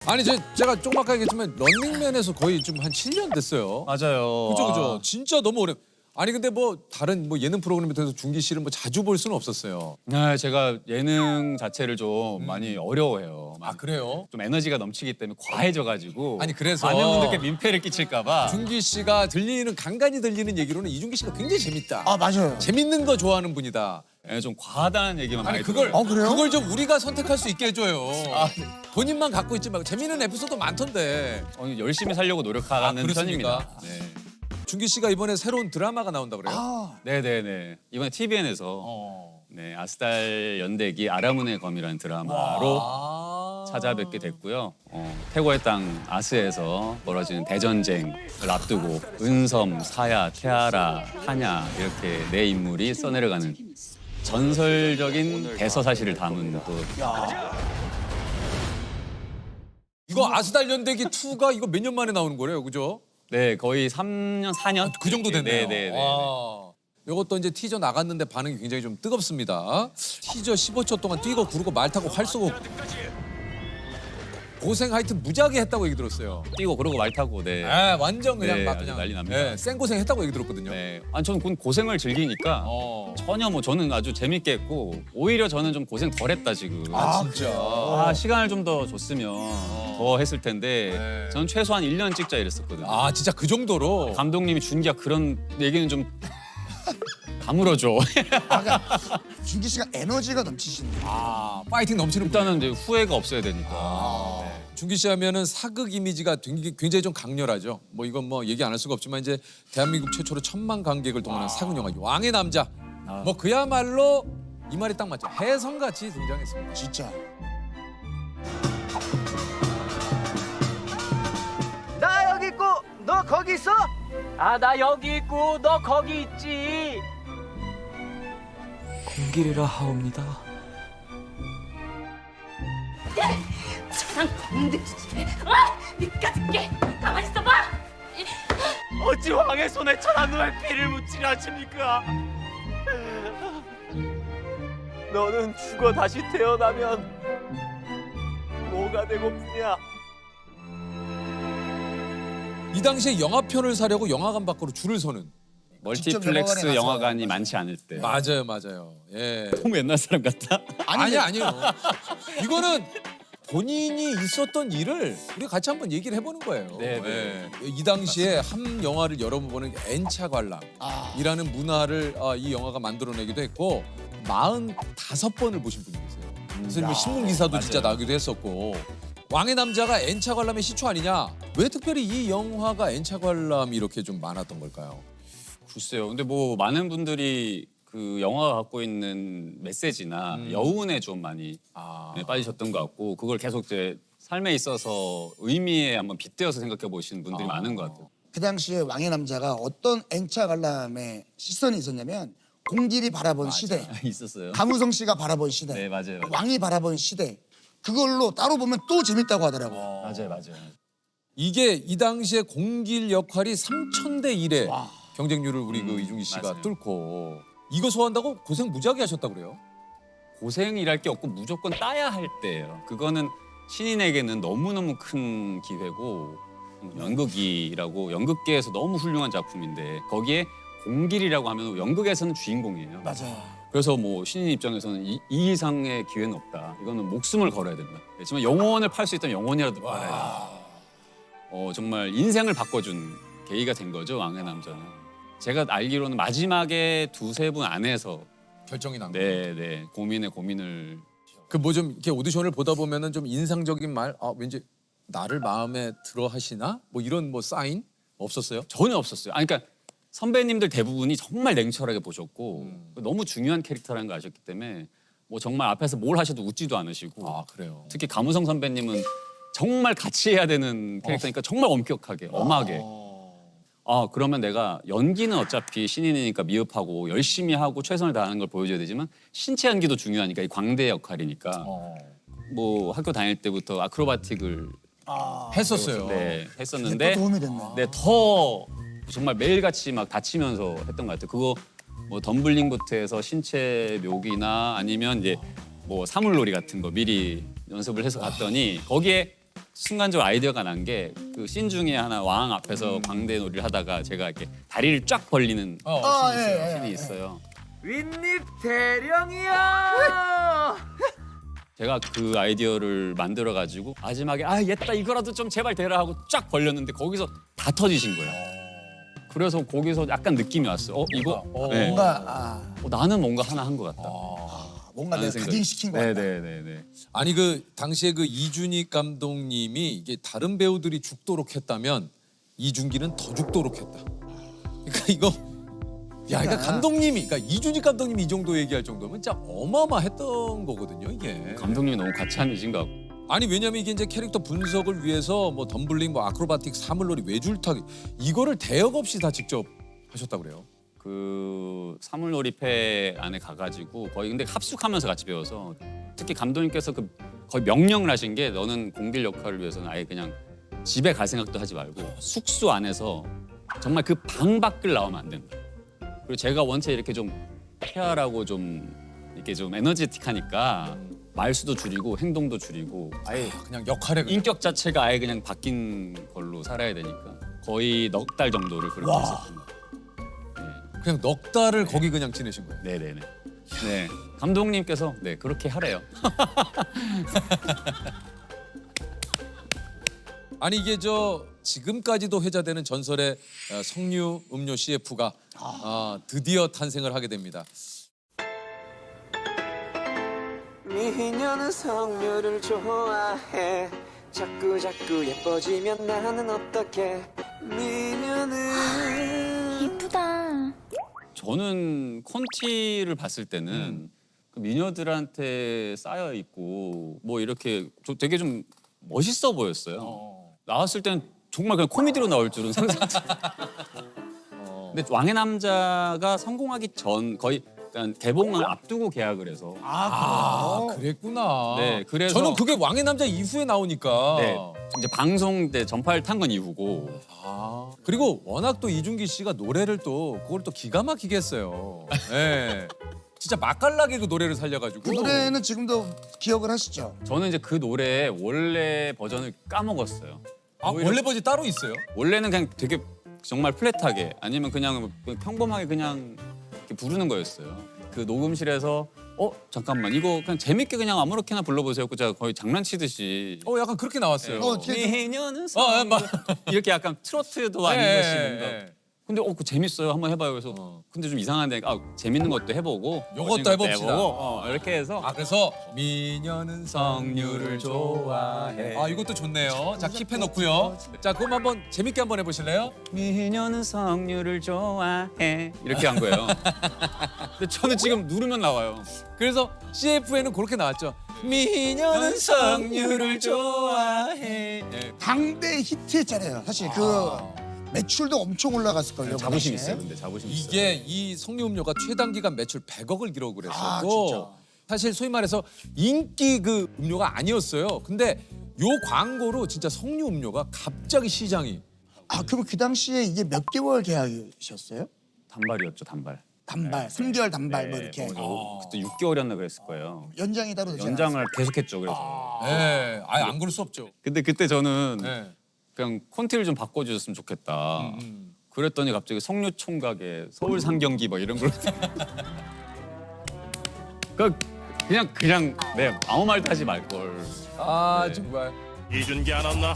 아니 제가 조금아까 얘기했지만 런닝맨에서 거의 좀 한 7년 됐어요. 맞아요. 그죠. 진짜 너무 오래. 아니 근데 뭐 다른 뭐 예능 프로그램에 통해서 준기 씨를 뭐 자주 볼 수는 없었어요. 네, 제가 예능 자체를 좀 많이 어려워해요. 아 그래요? 좀 에너지가 넘치기 때문에 과해져가지고 아니, 그래서 많은 분들께 민폐를 끼칠까봐. 준기 씨가 간간히 들리는 얘기로는 이준기 씨가 굉장히 재밌다. 아 맞아요. 재밌는 거 좋아하는 분이다. 네, 좀 과하다는 얘기만 아니 많이 그걸 들어요. 그래요? 그걸 좀 우리가 선택할 수 있게 해줘요. 본인만 갖고 있지 말고 재밌는 에피소드 많던데. 열심히 살려고 노력하는 그렇습니까? 편입니다. 네. 준기 씨가 이번에 새로운 드라마가 나온다 그래요? 네네네. 이번에 TVN에서 네, 아스달 연대기 아라문의 검이라는 드라마로 찾아뵙게 됐고요. 태고의 땅 아스에서 벌어지는 대전쟁을 앞두고 은섬, 사야, 태아라, 한야 이렇게 네 인물이 써내려가는 전설적인 대서사시를 담은 또 이거 아스달 연대기 2가 이거 몇 년 만에 나오는 거래요, 그죠? 네, 거의 3년, 4년? 그 정도 됐네요. 네네네. 이것도 이제 티저 나갔는데 반응이 굉장히 좀 뜨겁습니다. 티저 15초 동안 뛰고 구르고 말 타고 활 쏘고 고생 하여튼 무지하게 했다고 얘기 들었어요. 뛰고 그러고 말 타고 네. 완전 그냥 네, 막 아주 그냥 난리 납니다. 네, 생고생 했다고 얘기 들었거든요. 네. 아니 저는 고생을 즐기니까 전혀 뭐 저는 아주 재밌게 했고 오히려 저는 좀 고생 덜 했다 지금. 진짜. 시간을 좀 더 줬으면 더 했을 텐데 네. 저는 최소한 1년 찍자 이랬었거든요. 진짜 그 정도로. 감독님이 준기야 그런 얘기는 좀 다물어줘. 준기 씨가 에너지가 넘치시는 거. 파이팅 넘치는 일단은 이제 후회가 없어야 되니까. 준기 씨 하면은 사극 이미지가 굉장히 좀 강렬하죠. 뭐 이건 뭐 얘기 안 할 수가 없지만 이제 대한민국 최초로 1000만 관객을 동원한 사극 영화 왕의 남자. 뭐 그야말로 이 말이 딱 맞죠. 혜성같이 등장했습니다. 진짜. 나 여기 있고 너 거기 있어? 아 나 여기 있고 너 거기 있지. 공길이라 하옵니다. 니까짓게 가만히 있어봐. 어찌 왕의 손에 천한 누의 피를 묻히려 하십니까? 너는 죽어 다시 태어나면 뭐가 되고프냐? 이 당시에 영화편을 사려고 영화관 밖으로 줄을 서는. 멀티플렉스 영화관에 영화관이 가서. 많지 않을 때. 맞아요. 예. 너무 옛날 사람 같다. 아니요. 이거는 본인이 있었던 일을 우리 같이 한번 얘기를 해보는 거예요. 네. 예. 이 당시에 한 영화를 열어보는 N차 관람이라는 문화를 이 영화가 만들어내기도 했고 45번을 보신 분이 계세요. 그래서 뭐 신문 기사도 진짜 맞아요. 나기도 했었고 왕의 남자가 N차 관람의 시초 아니냐? 왜 특별히 이 영화가 N차 관람이 이렇게 좀 많았던 걸까요? 글쎄요. 근데 뭐 많은 분들이 그 영화가 갖고 있는 메시지나 여운에 좀 많이 네, 빠지셨던 것 같고 그걸 계속 이제 삶에 있어서 의미에 한번 빗대어서 생각해 보시는 분들이 많은 것 같아요. 그 당시에 왕의 남자가 어떤 N차 관람의 시선이 있었냐면 공길이 바라본 시대, 있었어요. 감우성 씨가 바라본 시대, 네, 맞아요. 왕이 바라본 시대. 그걸로 따로 보면 또 재밌다고 하더라고요. 맞아요. 이게 이 당시에 공길 역할이 3,000대 1의 경쟁률을 우리 그 이중기 씨가 맞아요. 뚫고 이거 소화한다고 고생 무지하게 하셨다 그래요? 고생이랄 게 없고 무조건 따야 할 때예요. 그거는 신인에게는 너무너무 큰 기회고 연극이라고 연극계에서 너무 훌륭한 작품인데 거기에 공길이라고 하면 연극에서는 주인공이에요. 맞아요. 그래서 뭐 신인 입장에서는 이 이상의 기회는 없다. 이거는 목숨을 걸어야 된다. 그렇지만 영혼을 팔 수 있다면 영혼이라도 팔아야 된다. 정말 인생을 바꿔준 계기가 된 거죠, 왕의 남자는. 제가 알기로는 마지막에 두세 분 안에서 결정이 난 거예요. 네, 고민을 그 뭐 좀 이렇게 오디션을 보다 보면은 좀 인상적인 말, 왠지 나를 마음에 들어 하시나? 뭐 이런 뭐 사인 없었어요? 전혀 없었어요. 그러니까 선배님들 대부분이 정말 냉철하게 보셨고 너무 중요한 캐릭터라는 걸 아셨기 때문에 뭐 정말 앞에서 뭘 하셔도 웃지도 않으시고 그래요. 특히 감우성 선배님은 정말 같이 해야 되는 캐릭터니까 정말 엄격하게 엄하게 그러면 내가 연기는 어차피 신인이니까 미흡하고 열심히 하고 최선을 다하는 걸 보여줘야 되지만 신체 연기도 중요하니까 이 광대 역할이니까 뭐 학교 다닐 때부터 아크로바틱을 했었어요. 네, 했었는데 또 도움이 됐네. 네, 더 정말 매일같이 막 다치면서 했던 것 같아요. 그거 뭐 덤블링부터 신체 묘기나 아니면 이제 뭐 사물놀이 같은 거 미리 연습을 해서 갔더니 거기에 순간적으로 아이디어가 난 게 그 씬 중에 하나 왕 앞에서 광대 놀이를 하다가 제가 이렇게 다리를 쫙 벌리는 아, 예, 씬이 예, 예. 있어요. 윗입 대령이야. 제가 그 아이디어를 만들어 가지고 마지막에 아 얘다 이거라도 좀 제발 대라 하고 쫙 벌렸는데 거기서 다 터지신 거예요. 그래서 거기서 약간 느낌이 왔어요. 이거 네. 뭔가 나는 뭔가 하나 한 것 같다. 뭔가 내가 생각이. 각인시킨 거 같다. 네네네네. 아니 그 당시에 그 이준익 감독님이 이게 다른 배우들이 죽도록 했다면 이준기는 더 죽도록 했다. 그러니까 이거 야, 그러니까 감독님이, 그러니까 이준익 감독님이 이 정도 얘기할 정도면 진짜 어마어마했던 거거든요, 이게. 감독님이 너무 가찬이신 것 같고. 아니 왜냐면 이게 이제 캐릭터 분석을 위해서 뭐 덤블링, 뭐 아크로바틱, 사물놀이, 외줄타기 이거를 대역 없이 다 직접 하셨다고 그래요. 그 사물놀이패 안에 가가지고 거의 근데 합숙하면서 같이 배워서 특히 감독님께서 그 거의 명령을 하신 게 너는 공길 역할을 위해서는 아예 그냥 집에 갈 생각도 하지 말고 숙소 안에서 정말 그 방 밖을 나오면 안 된다. 그리고 제가 원체 이렇게 좀 쾌활하고 좀 이렇게 좀 에너제틱하니까 말수도 줄이고 행동도 줄이고 아예 그냥 역할에 그냥. 인격 자체가 아예 그냥 바뀐 걸로 살아야 되니까 거의 넉 달 정도를 그렇게 했었던 것 같아요. 그냥 넉 달을 거기 그냥 지내신 거예요. 네네네. 네 감독님께서 네 그렇게 하래요. 아니 이게 저 지금까지도 회자되는 전설의 석류 음료 CF가 드디어 탄생을 하게 됩니다. 미녀는 석류를 좋아해 자꾸 예뻐지면 나는 어떡해 미녀는 이쁘다. 저는 콘티를 봤을 때는 그 미녀들한테 쌓여 있고 뭐 이렇게 되게 좀 멋있어 보였어요. 나왔을 때는 정말 그냥 코미디로 나올 줄은 상상도. 근데 왕의 남자가 성공하기 전 거의 그러니까 개봉을 앞두고 계약을 해서 그랬구나. 네, 그래서- 저는 그게 왕의 남자 이후에 나오니까. 네, 이제 방송 때 전파를 탄 건 이후고 그리고 워낙 또 이준기 씨가 노래를 또 그걸 또 기가 막히게 했어요. 네. 진짜 맛깔나게 그 노래를 살려가지고. 그 노래는 지금도 기억을 하시죠? 저는 이제 그 노래 원래 버전을 까먹었어요. 원래 버전 따로 있어요? 원래는 그냥 되게 정말 플랫하게 아니면 그냥 평범하게 그냥 이렇게 부르는 거였어요. 그 녹음실에서 잠깐만 이거 그냥 재밌게 그냥 아무렇게나 불러보세요. 그 제가 거의 장난치듯이 약간 그렇게 나왔어요. 미녀는 예, 이렇게 약간 트로트도 아닌 예, 것이 예, 뭔가. 예. 근데 그거 재밌어요. 한번 해봐요. 그래서 근데 좀 이상한데 재밌는 것도 해보고 요것도 멋진 것도 해봅시다. 해보고, 이렇게 해서 그래서 미녀는 석류를 좋아해. 이것도 좋네요. 자 킵해 놓고요. 자 그럼 한번 재밌게 한번 해보실래요? 미녀는 석류를 좋아해 이렇게 한 거예요. 근데 저는 지금 누르면 나와요. 그래서 CF에는 그렇게 나왔죠. 미녀는 석류를 좋아해. 네. 당대 히트했잖아요. 사실 그 매출도 엄청 올라갔을걸요. 자부심 그 있어요. 당시에. 근데 자부심 있어요. 이게 이 석류 음료가 최단 기간 매출 100억을 기록을 아, 했었고 진짜. 사실 소위 말해서 인기 그 음료가 아니었어요. 근데 요 광고로 진짜 석류 음료가 갑자기 시장이 그럼 그 당시에 이게 몇 개월 계약이셨어요? 단발이었죠, 단발. 단발, 3개월 단발 뭐 이렇게. 그때 6개월이었나 그랬을 거예요. 연장이 따로 되잖아요. 연장을 계속했죠. 그래서. 예, 아예 안 그럴 수 없죠. 근데 그때 저는 예. 그냥 콘티를 좀 바꿔주셨으면 좋겠다. 그랬더니 갑자기 석류 총각에 서울 상경기 뭐 이런 걸. 그냥 네 아무 말도 하지 말 걸. 네. 정말. 이준기 안 왔나?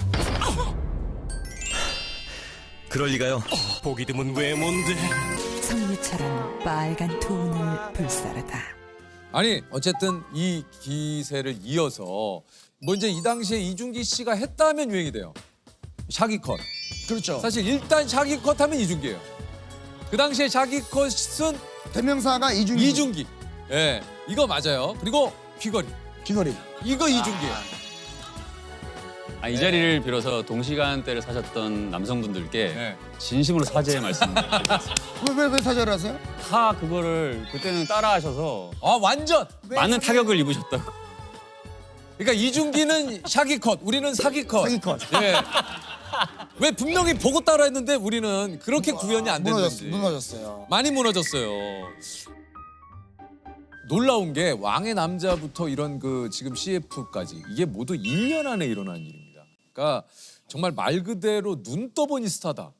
그럴 리가요. 보기 드문 외모인데 석류처럼 빨간 돈을 불사르다. 아니 어쨌든 이 기세를 이어서 뭐 이제 이 당시에 이준기 씨가 했다면 유행이 돼요. 샤기컷. 그렇죠. 사실 일단 샤기컷 하면 이준기예요. 그 당시에 샤기컷은 대명사가 이준기. 이준기. 예, 이거 맞아요. 그리고 귀걸이. 귀걸이. 이거 이준기예요. 이 자리를 빌어서 동시간대를 사셨던 남성분들께 네. 진심으로 사죄의 말씀드립니다. 왜 사절을 하세요? 다 그거를 그때는 따라하셔서 완전. 많은 타격을 입으셨다고. 그러니까 이준기는 샤기컷, 우리는 사기컷. 사기컷. 예. 왜 분명히 보고 따라했는데 우리는 그렇게 구현이 안 됐는지. 무너졌어요. 많이 무너졌어요. 놀라운 게 왕의 남자부터 이런 그 지금 CF까지 이게 모두 1년 안에 일어난 일입니다. 그러니까 정말 말 그대로 눈 떠보니 스타다.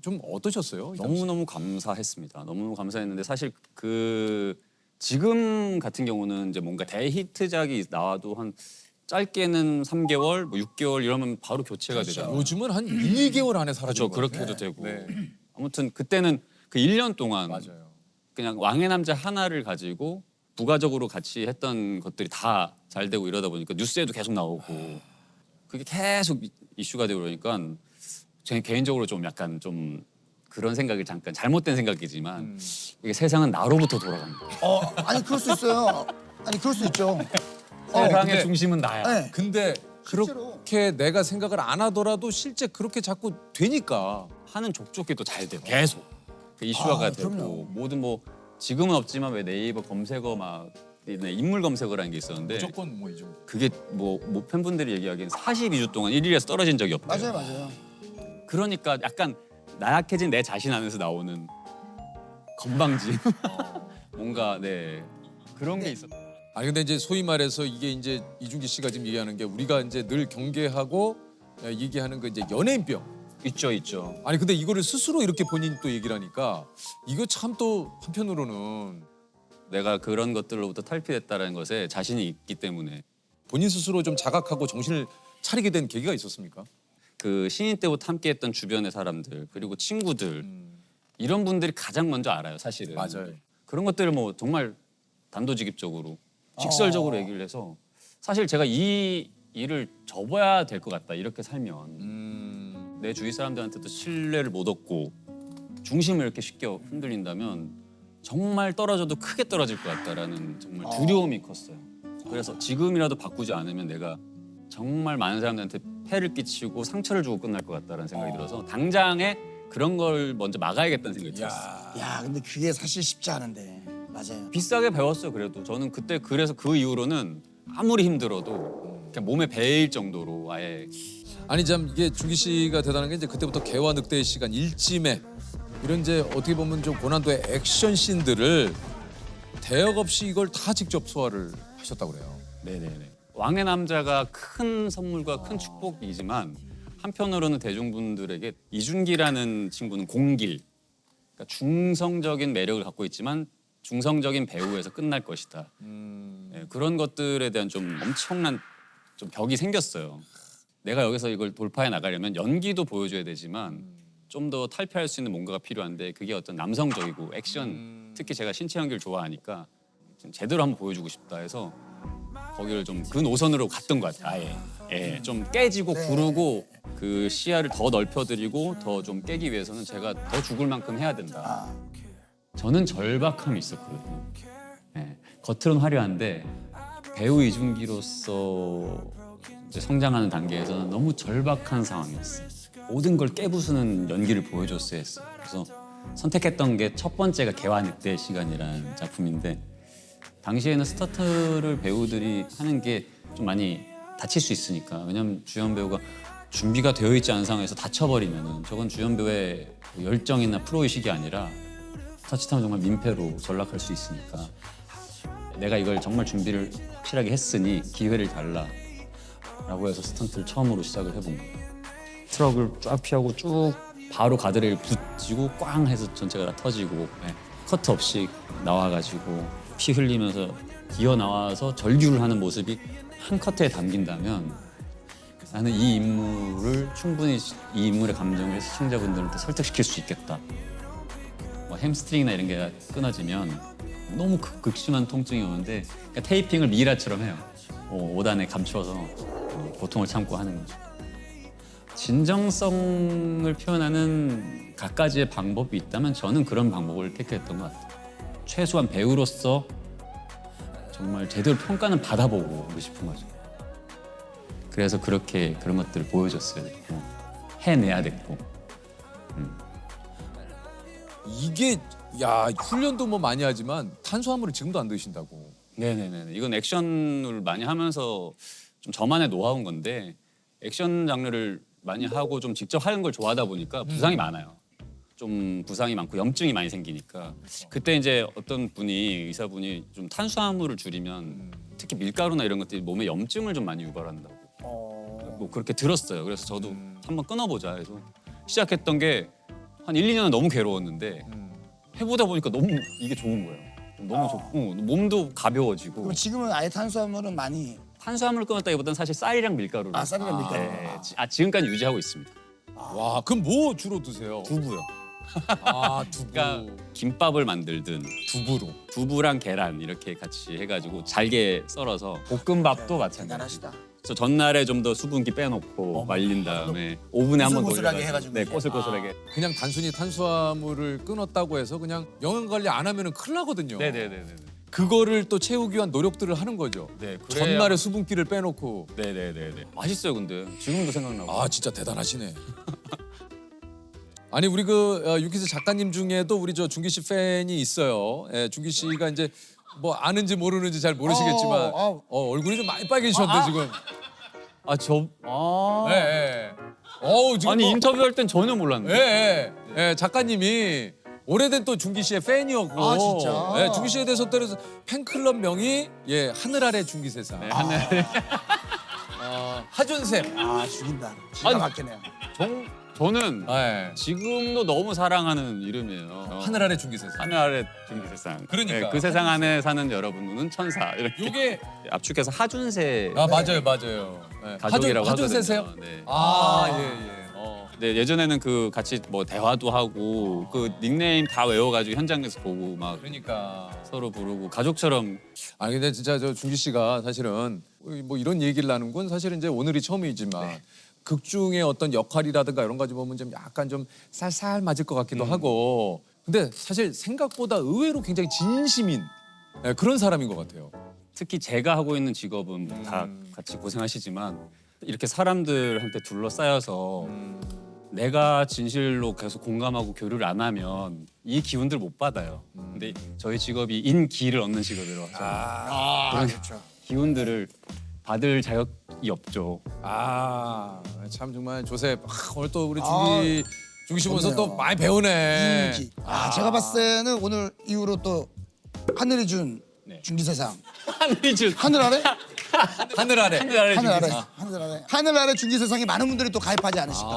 좀 어떠셨어요? 이 당시? 너무너무 감사했습니다. 너무너무 감사했는데 사실 그 지금 같은 경우는 이제 뭔가 대히트작이 나와도 한 짧게는 3개월, 뭐 6개월 이러면 바로 교체가 되잖아요. 요즘은 한 1, 2개월 안에 사라지는 그렇죠. 것 그렇게 같아요. 해도 되고. 네. 아무튼 그때는 그 1년 동안 맞아요. 그냥 왕의 남자 하나를 가지고 부가적으로 같이 했던 것들이 다 잘 되고 이러다 보니까 뉴스에도 계속 나오고 그게 계속 이슈가 되고 그러니까 제 개인적으로 좀 약간 좀 그런 생각이 잠깐 잘못된 생각이지만 이게 세상은 나로부터 돌아간다. 아니 그럴 수 있어요. 아니 그럴 수 있죠. 세상의 근데- 중심은 나야. 네. 근데 실제로. 그렇게 내가 생각을 안 하더라도 실제 그렇게 자꾸 되니까 하는 족족히 또 잘 돼요. 계속 그 이슈화가 아, 되고 그럼요. 모든 뭐 지금은 없지만 왜 네이버 검색어 막 인물 검색어라는 게 있었는데 무조건 뭐 이 정도. 그게 뭐 팬분들이 얘기하기엔 42주 동안 1위에서 떨어진 적이 없대요. 맞아요. 그러니까 약간 나약해진 내 자신 안에서 나오는 건방짐 뭔가 네 그런 게 있었. 아니 근데 이제 소위 말해서 이게 이제 이중기 씨가 지금 얘기하는 게 우리가 이제 늘 경계하고 얘기하는 그 이제 연예인병. 있죠. 아니 근데 이거를 스스로 이렇게 본인이 또 얘기를 하니까 이거 참 또 한편으로는 내가 그런 것들로부터 탈피됐다는 것에 자신이 있기 때문에 본인 스스로 좀 자각하고 정신을 차리게 된 계기가 있었습니까? 그 신인 때부터 함께했던 주변의 사람들 그리고 친구들 이런 분들이 가장 먼저 알아요 사실은. 맞아요. 그런 것들을 뭐 정말 단도직입적으로 직설적으로 얘기를 해서 사실 제가 이 일을 접어야 될 것 같다 이렇게 살면 내 주위 사람들한테도 신뢰를 못 얻고 중심을 이렇게 쉽게 흔들린다면 정말 떨어져도 크게 떨어질 것 같다라는 정말 두려움이 컸어요. 그래서 지금이라도 바꾸지 않으면 내가 정말 많은 사람들한테 폐를 끼치고 상처를 주고 끝날 것 같다라는 생각이 들어서 당장에 그런 걸 먼저 막아야겠다는 생각이 들었어요. 야 근데 그게 사실 쉽지 않은데 맞아요. 비싸게 배웠어요. 그래도 저는 그때 그래서 그 이후로는 아무리 힘들어도 그냥 몸에 배일 정도로 아예 아니 참 이게 중기 씨가 대단한 게 이제 그때부터 개와 늑대의 시간 일찜에 이런 이제 어떻게 보면 좀 고난도의 액션 씬들을 대역 없이 이걸 다 직접 소화를 하셨다고 그래요. 네네네. 왕의 남자가 큰 선물과 큰 축복이지만 한편으로는 대중분들에게 이준기라는 친구는 공길, 그러니까 중성적인 매력을 갖고 있지만 중성적인 배우에서 끝날 것이다. 네, 그런 것들에 대한 좀 엄청난 좀 벽이 생겼어요. 내가 여기서 이걸 돌파해 나가려면 연기도 보여줘야 되지만 좀 더 탈피할 수 있는 뭔가가 필요한데 그게 어떤 남성적이고 액션, 특히 제가 신체 연기를 좋아하니까 좀 제대로 한번 보여주고 싶다 해서 거기를 좀 그 노선으로 갔던 것 같아요. 아예 좀 깨지고 구르고 그 시야를 더 넓혀드리고 더 좀 깨기 위해서는 제가 더 죽을 만큼 해야 된다. 저는 절박함이 있었거든요. 예, 겉으로는 화려한데 배우 이준기로서 이제 성장하는 단계에서는 너무 절박한 상황이었어요. 모든 걸 깨부수는 연기를 보여줬어야 했어요. 그래서 선택했던 게 첫 번째가 개와 늑대의 시간이라는 작품인데 당시에는 스타트를 배우들이 하는 게 좀 많이 다칠 수 있으니까 왜냐면 주연 배우가 준비가 되어 있지 않은 상황에서 다쳐버리면은 저건 주연 배우의 열정이나 프로의식이 아니라 자칫하면 정말 민폐로 전락할 수 있으니까 내가 이걸 정말 준비를 확실하게 했으니 기회를 달라라고 해서 스턴트를 처음으로 시작을 해본 거예요. 트럭을 쫙 피하고 쭉 바로 가드레일 붙이고 꽝 해서 전체가 다 터지고 커트 없이 나와가지고 피 흘리면서 기어 나와서 절규를 하는 모습이 한 커트에 담긴다면 나는 이 인물을 충분히 이 인물의 감정을 시청자분들한테 설득시킬 수 있겠다. 뭐 햄스트링이나 이런 게 끊어지면 너무 극심한 통증이 오는데 그러니까 테이핑을 미라처럼 해요. 5단에 감춰서 고통을 참고 하는 거죠. 진정성을 표현하는 갖가지의 방법이 있다면 저는 그런 방법을 택했던 것 같아요. 최소한 배우로서 정말 제대로 평가는 받아보고 싶은 거죠. 그래서 그렇게 그런 것들을 보여줬어야 됐고 해내야 됐고 이게 야 훈련도 뭐 많이 하지만 탄수화물을 지금도 안 드신다고. 네네네. 이건 액션을 많이 하면서 좀 저만의 노하우인 건데 액션 장르를 많이 하고 좀 직접 하는 걸 좋아하다 보니까 부상이 많아요. 좀 부상이 많고 염증이 많이 생기니까 그때 이제 어떤 분이 의사분이 좀 탄수화물을 줄이면 특히 밀가루나 이런 것들이 몸에 염증을 좀 많이 유발한다고. 뭐 그렇게 들었어요. 그래서 저도 한번 끊어보자 해서 시작했던 게 한 1, 2년은 너무 괴로웠는데 해보다 보니까 너무 이게 좋은 거예요. 너무 좋고 몸도 가벼워지고. 그럼 지금은 아예 탄수화물은 많이 탄수화물을 끊었다기보다는 사실 쌀이랑 밀가루를 쌀이랑 밀가루. 네, 지금까지 유지하고 있습니다. 와, 그럼 뭐 주로 드세요? 두부요. 아, 두부. 그러니까 김밥을 만들든 두부로. 두부랑 계란 이렇게 같이 해가지고 잘게 썰어서 볶음밥도 마찬가지. 대단하시다. 그래서 전날에 좀 더 수분기 빼놓고 말린 다음에 오븐에 한번 꼬슬꼬슬하게 돌려가지고 해가지고 네, 이제. 꼬슬꼬슬하게. 그냥 단순히 탄수화물을 끊었다고 해서 그냥 영양 관리 안 하면은 큰일 나거든요. 네네네네. 그거를 또 채우기 위한 노력들을 하는 거죠. 네, 그래야- 전날에 수분기를 빼놓고. 네네네네. 맛있어요 근데 지금도 생각나고. 아, 진짜 대단하시네. 아니 우리 유키스 작가님 중에도 우리 저 준기 씨 팬이 있어요. 예, 준기 씨가 이제 뭐 아는지 모르는지 잘 모르시겠지만 얼굴이 좀 많이 빨개지셨는데 지금. 예, 예. 어우 지금 아니 뭐- 인터뷰할 땐 전혀 예, 몰랐는데. 예, 예, 작가님이 오래된 또 준기 씨의 팬이었고. 아, 진짜? 예, 준기 씨에 대해서 그래서 팬클럽 명이 예 하늘 아래 준기 세상. 네, 하늘. 하준쌤. 아 죽인다. 기가 아니, 막히네요. 저는 예. 지금도 너무 사랑하는 이름이에요. 하늘 아래 준기 세상. 하늘 아래 준기 세상. 그러니까. 네, 그 세상 안에 사는 여러분은 천사. 이렇게 요게 압축해서 하준세 아 맞아요, 맞아요. 예. 가족이라고 하준세세요? 하거든요. 네. 예, 예. 네, 예전에는 그 같이 뭐 대화도 하고 그 닉네임 다 외워가지고 현장에서 보고 막 그러니까. 서로 부르고 가족처럼. 아니 근데 진짜 저 준기 씨가 사실은 뭐 이런 얘기를 나눈 건 사실은 이제 오늘이 처음이지만 극 중의 어떤 역할이라든가 이런 가지 보면 좀 약간 좀 살살 맞을 것 같기도 하고. 근데 사실 생각보다 의외로 굉장히 진심인 예, 그런 사람인 것 같아요. 특히 제가 하고 있는 직업은 뭐다 같이 고생하시지만 이렇게 사람들한테 둘러싸여서 내가 진실로 계속 공감하고 교류를 안 하면 이 기운들 못 받아요. 근데 저희 직업이 인기를 얻는 직업이라서 그렇죠. 기운들을 받을 자격이 없죠. 참 정말 조셉 오늘 또 우리 준기 씨 보면서 좋네요. 또 많이 배우네. 인기. 제가 봤을 때는 오늘 이후로 또 하늘이 준 네. 준기 세상. 하늘이 준 하늘 아래? 하늘 아래. 하늘 아래 하늘 아래. 준기 세상. 하늘 아래. 하늘 아래 준기 세상에 많은 분들이 또 가입하지 않으실까.